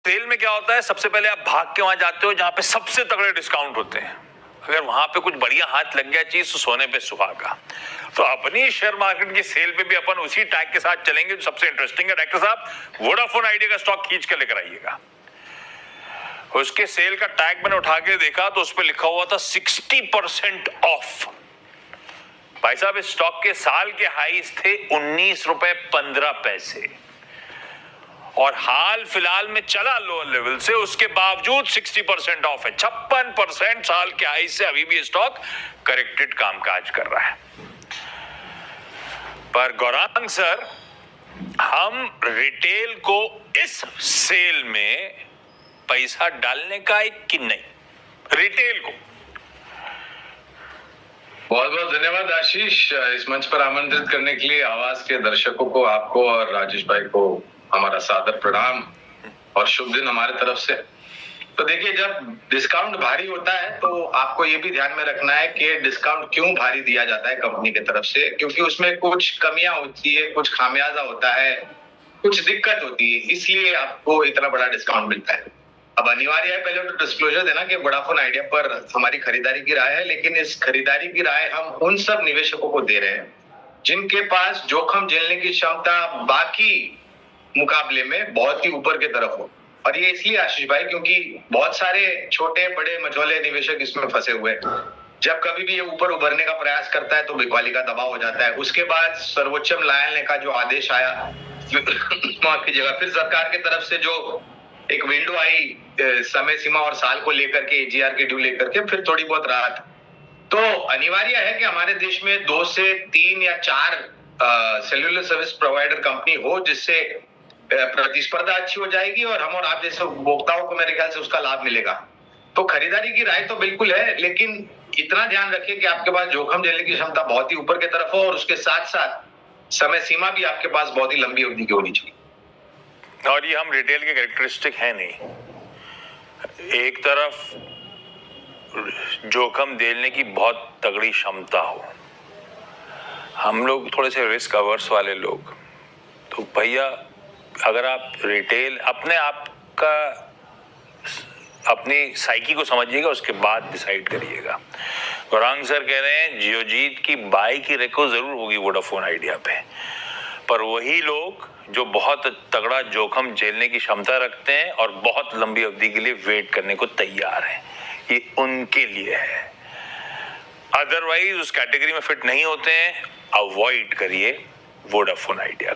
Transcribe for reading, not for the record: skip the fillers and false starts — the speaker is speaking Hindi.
सेल में क्या होता है, सबसे पहले आप भाग के वहां जाते हो जहां पे सबसे तगड़े डिस्काउंट होते हैं। अगर वहां पे कुछ बढ़िया हाथ लग गया चीज तो सोने पे सुहागा। तो अपनी शेयर मार्केट की सेल पे भी अपन उसी टैग के साथ चलेंगे जो सबसे इंटरेस्टिंग है। डायरेक्टर साहब, वोडाफोन आइडिया का स्टॉक खींच कर लेकर आइएगा। उसके सेल का टैग मैंने उठा के देखा तो उस पर लिखा हुआ था 60% ऑफ। भाई साहब, इस स्टॉक के साल के हाईज थे 19 रुपए 15 पैसे और हाल फिलहाल में चला लोअर लेवल से, उसके बावजूद 60% ऑफ है। 56% साल के हाई से अभी भी स्टॉक करेक्टेड कामकाज कर रहा है। पर गौरांग सर, हम रिटेल को इस सेल में पैसा डालने का है कि नहीं? रिटेल को बहुत बहुत धन्यवाद आशीष, इस मंच पर आमंत्रित करने के लिए। आवाज के दर्शकों को, आपको और राजेश भाई को हमारा सादर प्रणाम और शुभ दिन हमारे तरफ से। तो देखिए, जब डिस्काउंट भारी होता है तो आपको ये भी ध्यान में रखना है कि डिस्काउंट क्यों भारी दिया जाता है कंपनी की तरफ से, क्योंकि उसमें कुछ कमियां होती है, कुछ खामियाजा होता है, कुछ दिक्कत होती है, इसलिए आपको इतना बड़ा डिस्काउंट मिलता है। अब अनिवार्य है पहले तो डिस्क्लोजर देना कि वोडाफोन आइडिया पर हमारी खरीदारी की राय है, लेकिन इस खरीदारी की राय हम उन सब निवेशकों को दे रहे हैं जिनके पास जोखिम झेलने की क्षमता बाकी मुकाबले में बहुत ही ऊपर की तरफ हो। और ये इसलिए आशीष भाई, क्योंकि बहुत सारे छोटे बड़े मझोले निवेशक इसमें फंसे हुए हैं। जब कभी भी ये ऊपर उभरने का प्रयास करता है तो बिकवाली का दबाव हो जाता है। उसके बाद सर्वोच्च न्यायालय का जो आदेश आया, माफ कीजिएगा, फिर सरकार की तरफ से जो एक विंडो आई समय सीमा और साल को लेकर के, एजीआर के ड्यू लेकर के, फिर थोड़ी बहुत राहत। तो अनिवार्य है कि हमारे देश में 2 से 3 या 4 सेल्युलर सर्विस प्रोवाइडर कंपनी हो, जिससे प्रतिस्पर्धा अच्छी हो जाएगी और हम और आप जैसे उपभोक्ताओं को मेरे ख्याल से उसका लाभ मिलेगा। तो खरीदारी की राय तो बिल्कुल है, लेकिन इतना ध्यान रखिए कि आपके पास जोखिम झेलने की क्षमता बहुत ही ऊपर की तरफ हो और उसके साथ साथ समय सीमा भी आपके पास बहुत ही लंबी अवधि की होनी चाहिए। और ये हम रिटेल के कैरेक्टरिस्टिक है नहीं। एक तरफ जोखिम झेलने की बहुत तगड़ी क्षमता हो, हम लोग थोड़े से रिस्क अवर्स वाले लोग, तो भैया अगर आप रिटेल अपने आप का, अपनी साइकी को समझिएगा, उसके बाद डिसाइड करिएगा। गौरांग सर कह रहे हैं जियोजीत की बाई की रेको जरूर होगी वोडाफोन आइडिया पे, पर वही लोग जो बहुत तगड़ा जोखिम झेलने की क्षमता रखते हैं और बहुत लंबी अवधि के लिए वेट करने को तैयार हैं, ये उनके लिए है। अदरवाइज उस कैटेगरी में फिट नहीं होते हैं, अवॉइड करिए वोडाफोन आइडिया।